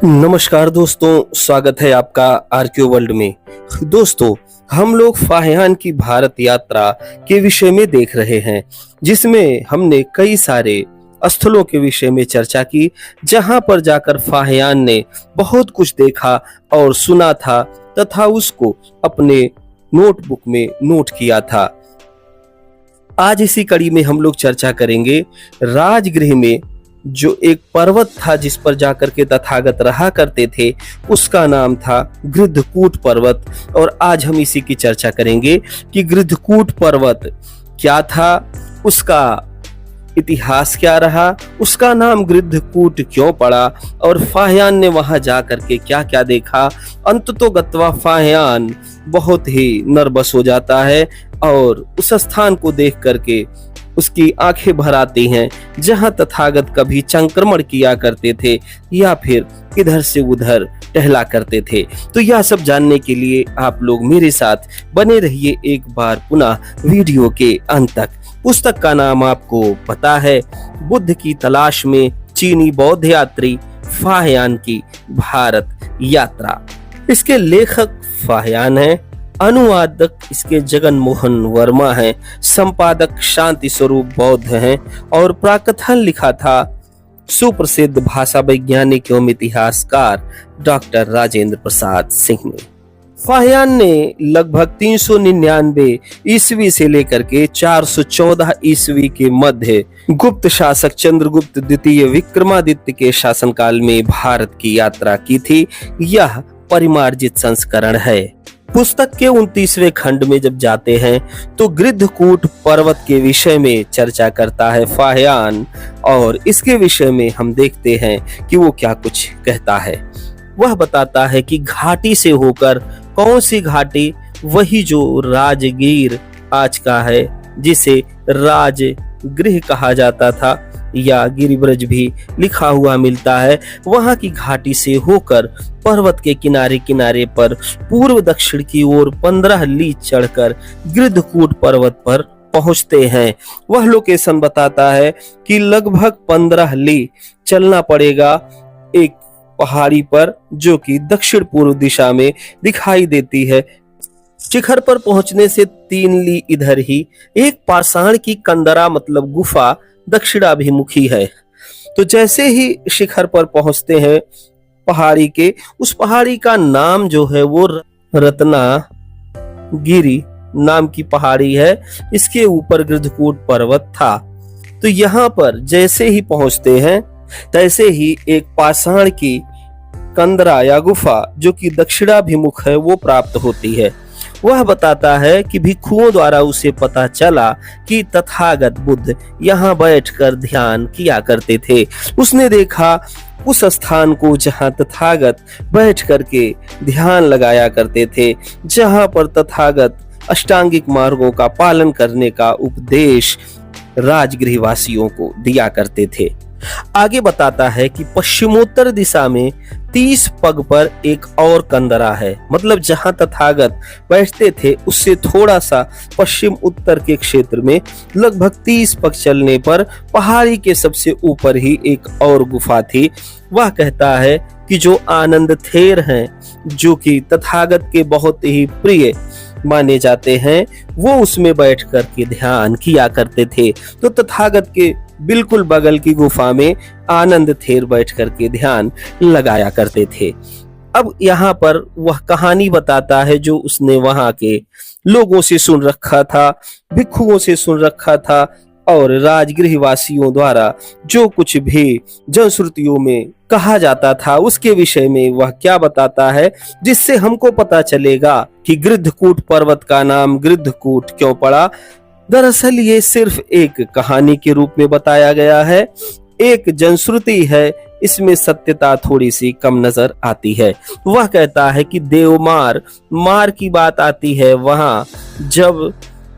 नमस्कार दोस्तों, स्वागत है आपका आरक्यू वर्ल्ड में। दोस्तों, हम लोग फाहियान की भारत यात्रा के विषय में देख रहे हैं, जिसमें हमने कई सारे स्थलों के विषय में चर्चा की, जहां पर जाकर फाहियान ने बहुत कुछ देखा और सुना था तथा उसको अपने नोटबुक में नोट किया था। आज इसी कड़ी में हम लोग चर्चा करेंगे राजगृह में जो एक पर्वत था जिस पर जाकर के तथागत रहा करते थे, उसका नाम था गृद्धकूट पर्वत। और आज हम इसी की चर्चा करेंगे कि गृद्धकूट पर्वत क्या था, उसका इतिहास क्या रहा, उसका नाम गृद्धकूट क्यों पड़ा और फाहियान ने वहां जाकर के क्या क्या देखा। अंततोगत्वा फाहियान बहुत ही नर्वस हो जाता है और उस स्थान को देख करके उसकी आंखें भर आती हैं, जहां तथागत कभी संक्रमण किया करते थे या फिर इधर से उधर टहला करते थे। तो यह सब जानने के लिए आप लोग मेरे साथ बने रहिए एक बार पुनः वीडियो के अंत तक। पुस्तक का नाम आपको पता है, बुद्ध की तलाश में चीनी बौद्ध यात्री फाहियान की भारत यात्रा। इसके लेखक फाहियान हैं, अनुवादक इसके जगन मोहन वर्मा हैं, संपादक शांति स्वरूप बौद्ध हैं और प्राकथन लिखा था सुप्रसिद्ध भाषा वैज्ञानिक एवं इतिहासकार डॉक्टर राजेंद्र प्रसाद सिंह ने। फाहियान ने लगभग 399 ईस्वी से लेकर के 414 ईस्वी के मध्य गुप्त शासक चंद्रगुप्त द्वितीय विक्रमादित्य के शासनकाल में भारत की यात्रा की थी। यह परिमार्जित संस्करण है। पुस्तक के 29वें खंड में जब जाते हैं तो गृद्धकूट पर्वत के विषय में चर्चा करता है फाहियान, और इसके विषय में हम देखते हैं कि वो क्या कुछ कहता है। वह बताता है कि घाटी से होकर, कौन सी घाटी, वही जो राजगीर आज का है, जिसे राजगृह कहा जाता था या गिरिब्रज भी लिखा हुआ मिलता है, वहां की घाटी से होकर पर्वत के किनारे किनारे पर पूर्व दक्षिण की ओर 15 ली चढ़कर गृद्धकूट पर्वत पर पहुंचते हैं। वह लोकेशन बताता है कि लगभग 15 ली चलना पड़ेगा एक पहाड़ी पर, जो कि दक्षिण पूर्व दिशा में दिखाई देती है। शिखर पर पहुंचने से 3 ली इधर ही एक पाषाण की कंदरा मतलब गुफा दक्षिणाभिमुखी है। तो जैसे ही शिखर पर पहुंचते हैं पहाड़ी के, उस पहाड़ी का नाम जो है वो रत्नागिरी नाम की पहाड़ी है। इसके ऊपर गृद्धकूट पर्वत था। तो यहाँ पर जैसे ही पहुंचते हैं तैसे ही एक पाषाण की कंदरा या गुफा जो कि दक्षिणाभिमुख है वो प्राप्त होती है। वह बताता है कि भिक्षुओं द्वारा उसे पता चला कि तथागत बुद्ध यहाँ बैठकर ध्यान किया करते थे। उसने देखा उस स्थान को जहाँ तथागत बैठ करके ध्यान लगाया करते थे, जहाँ पर तथागत अष्टांगिक मार्गों का पालन करने का उपदेश राजगृहवासियों को दिया करते थे। आगे बताता है कि पश्चिमोत्तर दिशा में 30 पग पर एक और कंदरा है, मतलब जहां तथागत बैठते थे उससे थोड़ा सा पश्चिम उत्तर के क्षेत्र में लगभग 30 पग चलने पर पहाड़ी के सबसे ऊपर ही एक और गुफा थी। वह कहता है कि जो आनंद थेर हैं, जो कि तथागत के बहुत ही प्रिय माने जाते हैं, वो उसमें बैठ कर के ध्यान किया करते थे। तो तथागत के बिल्कुल बगल की गुफा में आनंद थेर बैठ करके ध्यान लगाया करते थे। अब यहाँ पर वह कहानी बताता है जो उसने वहां के लोगों से सुन रखा था, भिक्षुओं से सुन रखा था और राजगृहवासियों द्वारा जो कुछ भी जनश्रुतियों में कहा जाता था उसके विषय में वह क्या बताता है, जिससे हमको पता चलेगा कि गृद्धकूट पर्वत का नाम गृद्धकूट क्यों पड़ा। दरअसल ये सिर्फ एक कहानी के रूप में बताया गया है, एक जनश्रुति है, इसमें सत्यता थोड़ी सी कम नजर आती है। वह कहता है कि देवमार मार की बात आती है, वहां जब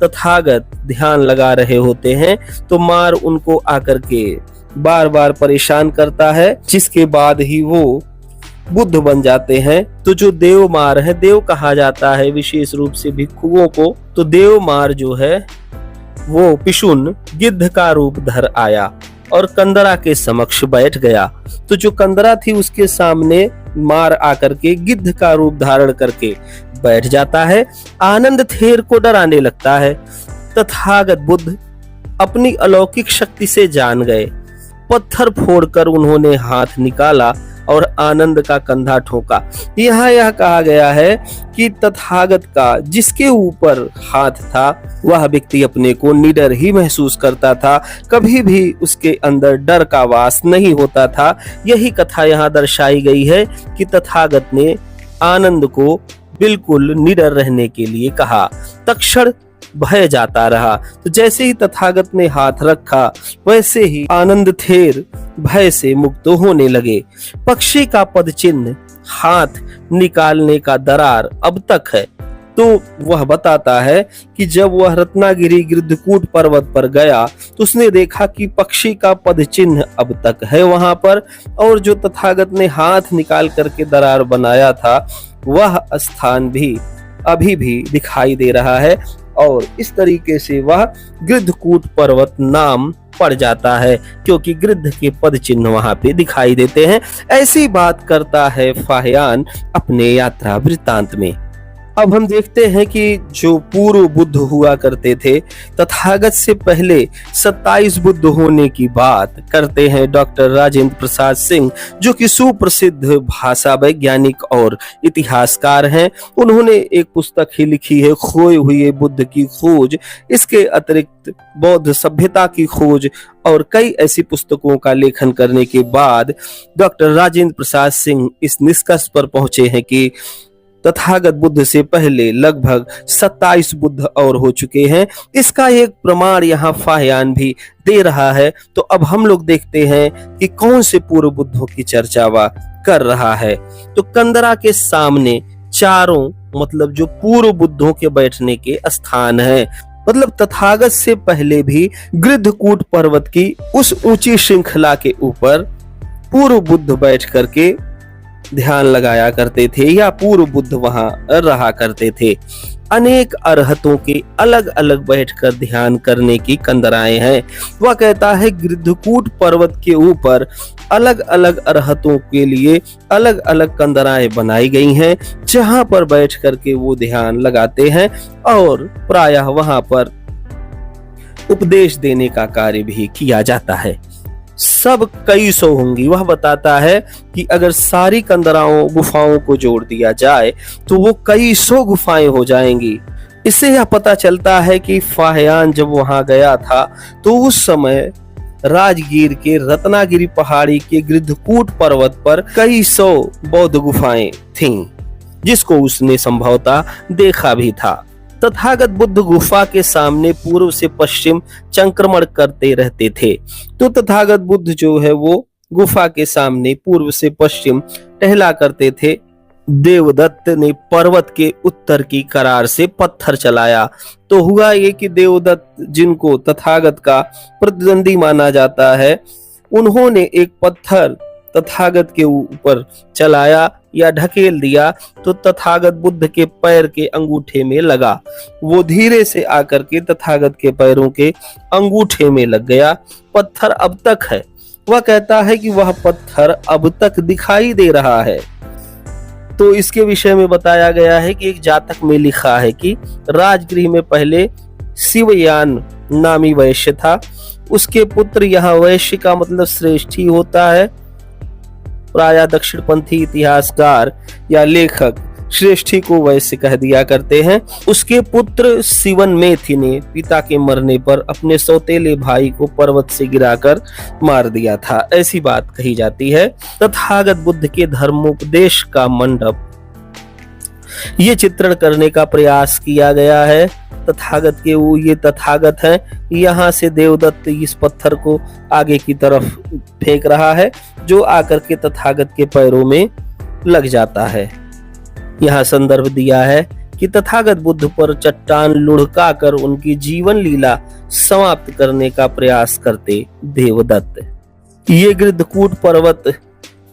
तथागत ध्यान लगा रहे होते हैं तो मार उनको आकर के बार बार परेशान करता है, जिसके बाद ही वो बुद्ध बन जाते हैं। तो जो देवमार है, देव कहा जाता है विशेष रूप से भिक्षुओं को, तो देवमार जो है वो पिशुन गिद्ध का रूप धर आया और कंदरा के समक्ष बैठ गया। तो जो कंदरा थी उसके सामने मार आकर के गिद्ध का रूप धारण करके बैठ जाता है। आनंद थेर को डराने लगता है। तथागत बुद्ध अपनी अलौकिक शक्ति से जान गए। पत्थर फोड़कर उन्होंने हाथ निकाला और आनंद का कंधा ठोका। यहाँ यह कहा गया है कि तथागत का जिसके ऊपर हाथ था वह व्यक्ति अपने को निडर ही महसूस करता था, कभी भी उसके अंदर डर का वास नहीं होता था। यही कथा यहाँ दर्शाई गई है कि तथागत ने आनंद को बिल्कुल निडर रहने के लिए कहा। तत्क्षण भय जाता रहा। तो जैसे ही तथागत ने हाथ रखा वैसे ही आनंद थेर भय से मुक्त होने लगे। पक्षी का पद चिन्ह हाथ निकालने का दरार अब तक है। तो वह बताता है कि जब वह रत्नागिरी गिद्धकूट पर्वत पर गया तो उसने देखा कि पक्षी का पद चिन्ह अब तक है वहां पर, और जो तथागत ने हाथ निकाल करके दरार बनाया था वह स्थान भी अभी भी दिखाई दे रहा है, और इस तरीके से वह गिद्धकूट पर्वत नाम पड़ जाता है क्योंकि गिद्ध के पद चिन्ह वहां पे दिखाई देते हैं। ऐसी बात करता है फाहियान अपने यात्रा वृत्तांत में। अब हम देखते हैं कि जो पूर्व बुद्ध हुआ करते थे, तथागत से पहले 27 बुद्ध होने की बात करते हैं डॉक्टर राजेंद्र प्रसाद सिंह, जो कि सुप्रसिद्ध भाषा वैज्ञानिक और इतिहासकार हैं। उन्होंने एक पुस्तक ही लिखी है, खोए हुए बुद्ध की खोज। इसके अतिरिक्त बौद्ध सभ्यता की खोज और कई ऐसी पुस्तकों का लेखन करने के बाद डॉक्टर राजेंद्र प्रसाद सिंह इस निष्कर्ष पर पहुंचे हैं कि तथागत बुद्ध से पहले लगभग 27 बुद्ध और हो चुके हैं। इसका एक प्रमाण यहाँ फाहियान भी दे रहा है। तो अब हम लोग देखते हैं कि कौन से पूर्व बुद्धों की चर्चा वह कर रहा है। तो कंदरा के सामने चारों मतलब जो पूर्व बुद्धों के बैठने के स्थान है, मतलब तथागत से पहले भी गिद्धकूट पर्वत की उस ऊंची श्रृंखला के ऊपर पूर्व बुद्ध बैठ करके ध्यान लगाया करते थे या पूर्व बुद्ध वहां रहा करते थे। अनेक अरहतों के अलग अलग बैठकर ध्यान करने की कंदराएं हैं। वह कहता है गिद्धकूट पर्वत के ऊपर अलग अलग अरहतों के लिए अलग अलग कंदराएं बनाई गई हैं, जहां पर बैठ करके वो ध्यान लगाते हैं और प्रायः वहां पर उपदेश देने का कार्य भी किया जाता है। सब कई सौ होंगी। वह बताता है कि अगर सारी कंदराओं गुफाओं को जोड़ दिया जाए तो वो कई सौ गुफाएं हो जाएंगी। इससे यह पता चलता है कि फाहियान जब वहां गया था तो उस समय राजगीर के रत्नागिरी पहाड़ी के गिद्धकूट पर्वत पर कई सौ बौद्ध गुफाएं थीं, जिसको उसने संभवतः देखा भी था। तथागत बुद्ध गुफा के सामने पूर्व से पश्चिम संक्रमण करते रहते थे। तो तथागत बुद्ध जो है वो गुफा के सामने पूर्व से पश्चिम टहला करते थे। देवदत्त ने पर्वत के उत्तर की करार से पत्थर चलाया। तो हुआ ये कि देवदत्त, जिनको तथागत का प्रतिद्वंदी माना जाता है, उन्होंने एक पत्थर तथागत के ऊपर चलाया या ढकेल दिया तो तथागत बुद्ध के पैर के अंगूठे में लगा। वो धीरे से आकर के तथागत के पैरों के अंगूठे में लग गया। पत्थर अब तक है। वह कहता है कि वह पत्थर अब तक दिखाई दे रहा है। तो इसके विषय में बताया गया है कि एक जातक में लिखा है कि राजगृह में पहले शिवयान नामी वैश्य था। उसके पुत्र, यहाँ वैश्य का मतलब श्रेष्ठ ही होता है। प्रायः दक्षिणपंथी इतिहासकार या लेखक श्रेष्ठी को वैश्य कह दिया करते हैं। उसके पुत्र शिवन मेथी ने पिता के मरने पर अपने सौतेले भाई को पर्वत से गिराकर मार दिया था, ऐसी बात कही जाती है। तथागत बुद्ध के धर्मोपदेश का मंडप ये चित्रण करने का प्रयास किया गया है। तथागत के वो ये तथागत हैं। यहाँ से देवदत्त इस पत्थर को आगे की तरफ फेंक रहा है, जो आकर के तथागत के पैरों में लग जाता है। यहाँ संदर्भ दिया है कि तथागत बुद्ध पर चट्टान लुढ़का कर उनकी जीवन लीला समाप्त करने का प्रयास करते देवदत्त। ये गिद्धकूट पर्वत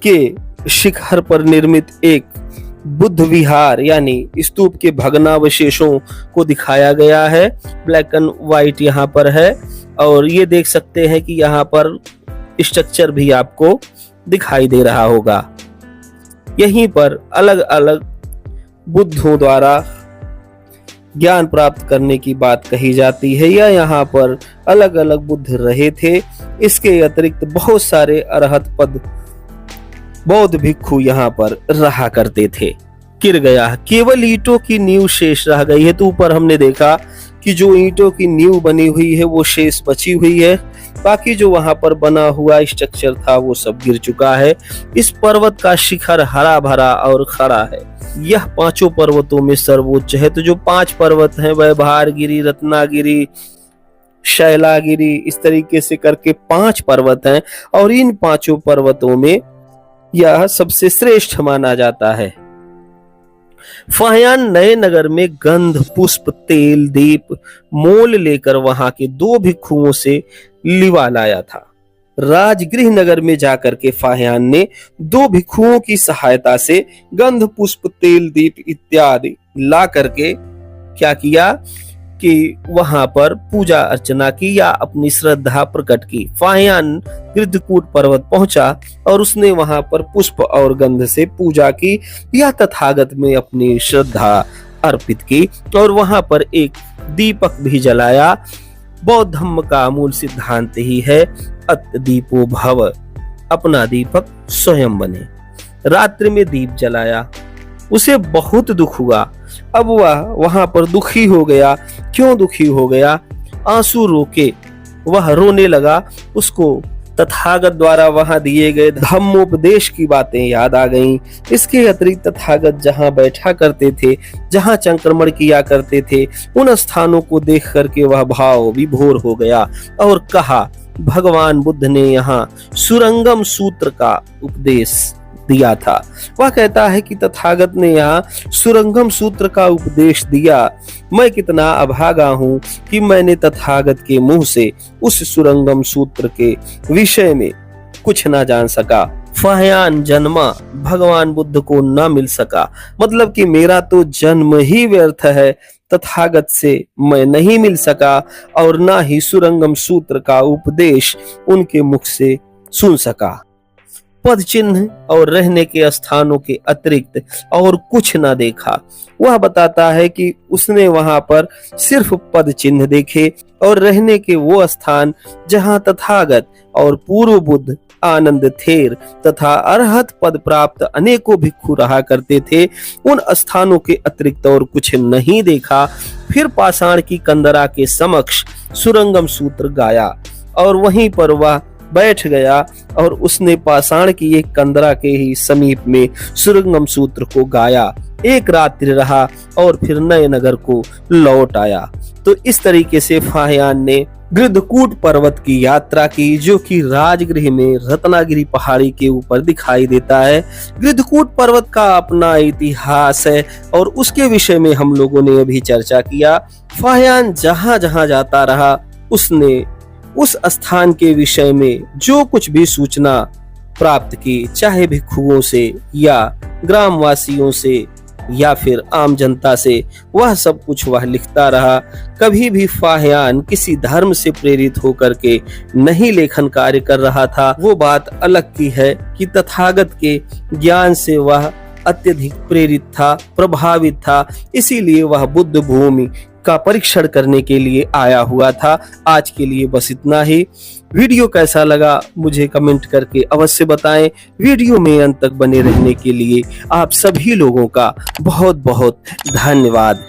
के शिखर पर निर्मित एक बुद्ध विहार यानी स्तूप के भग्नावशेषों को दिखाया गया है। ब्लैक एंड व्हाइट यहाँ पर है और ये देख सकते हैं कि यहाँ पर स्ट्रक्चर भी आपको दिखाई दे रहा होगा। यहीं पर अलग अलग बुद्धों द्वारा ज्ञान प्राप्त करने की बात कही जाती है, या यहाँ पर अलग अलग बुद्ध रहे थे। इसके अतिरिक्त बहुत सारे अरहत पद बौद्ध भिक्षु यहाँ पर रहा करते थे। गिर गया, केवल ईंटों की नींव शेष रह गई है। तो ऊपर हमने देखा कि जो ईंटों की नींव बनी हुई है वो शेष बची हुई है, बाकी जो वहां पर बना हुआ स्ट्रक्चर था वो सब गिर चुका है। इस पर्वत का शिखर हरा भरा और खड़ा है। यह पांचों पर्वतों में सर्वोच्च है। तो जो 5 पर्वत हैं वह भारगिरी, रत्नागिरी, शैलागिरी, इस तरीके से करके 5 पर्वत हैं, और इन 5 पर्वतों में यह सबसे श्रेष्ठ माना जाता है। फाहियान नए नगर में गंध, पुष्प, तेल, दीप मोल लेकर वहां के 2 भिक्षुओं से लिवा लाया था। राजगृह नगर में जाकर के फाहियान ने 2 भिक्षुओं की सहायता से गंध, पुष्प, तेल, दीप इत्यादि ला करके क्या किया कि वहां पर पूजा अर्चना की या अपनी श्रद्धा प्रकट की। फाहियान गृद्धकूट पर्वत पहुंचा और उसने वहां पर पुष्प और गंध से पूजा की या तथागत में अपनी श्रद्धा अर्पित की, और वहां पर एक दीपक भी जलाया। बौद्ध धर्म का मूल सिद्धांत ही है अत दीपो भव, अपना दीपक स्वयं बने। रात्रि में दीप जलाया, उसे बहुत दुख हुआ। अब वह वहां पर दुखी हो गया। क्यों दुखी हो गया? आंसू रोके वह रोने लगा। उसको तथागत द्वारा वहां दिए गए धम्मोपदेश की बातें याद आ गईं। इसके अतिरिक्त तथागत जहां बैठा करते थे, जहां संक्रमण किया करते थे, उन स्थानों को देख करके वह भाव विभोर हो गया और कहा, भगवान बुद्ध ने यहाँ सुरंगम सूत्र का उपदेश दिया था। वह कहता है कि तथागत ने यहाँ सुरंगम सूत्र का उपदेश दिया। मैं कितना अभागा हूँ कि मैंने तथागत के मुंह से उस सुरंगम सूत्र के विषय में कुछ ना जान सका। फाहियान जन्मा, भगवान बुद्ध को ना मिल सका, मतलब कि मेरा तो जन्म ही व्यर्थ है। तथागत से मैं नहीं मिल सका और ना ही सुरंगम सूत्र का उपदेश उनके मुख से सुन सका। पद चिन्ह और रहने के स्थानों के अतिरिक्त और कुछ न देखा। वह बताता है कि उसने वहां पर सिर्फ पद चिन्ह देखे और रहने के वो स्थान जहां तथागत और पूर्व बुद्ध, आनंद थेर तथा अरहत पद प्राप्त अनेकों भिक्षु रहा करते थे, उन स्थानों के अतिरिक्त और कुछ नहीं देखा। फिर पाषाण की कंदरा के समक्ष सुरंगम सूत्र गाया और वहीं पर वह बैठ गया और उसने पाषाण की एक कंदरा के ही समीप में सुरंगम सूत्र को गाया। एक रात्रि रहा और फिर नए नगर को लौट आया। तो इस तरीके से फाहियान ने गृद्धकूट पर्वत की यात्रा की, जो कि राजगृह में रत्नागिरी पहाड़ी के ऊपर दिखाई देता है। गृद्धकूट पर्वत का अपना इतिहास है और उसके विषय में हम लोगों ने अभी चर्चा किया। फाहियान जहां जहां जाता रहा, उसने उस स्थान के विषय में जो कुछ भी सूचना प्राप्त की, चाहे भिक्षुओं से या ग्रामवासियों से या फिर आम जनता से, वह सब कुछ वह लिखता रहा। कभी भी फाहियान किसी धर्म से प्रेरित होकर के नहीं लेखन कार्य कर रहा था। वो बात अलग की है कि तथागत के ज्ञान से वह अत्यधिक प्रेरित था, प्रभावित था, इसीलिए वह बुद्ध भूमि का परीक्षण करने के लिए आया हुआ था। आज के लिए बस इतना ही। वीडियो कैसा लगा मुझे कमेंट करके अवश्य बताएं। वीडियो में अंत तक बने रहने के लिए आप सभी लोगों का बहुत बहुत धन्यवाद।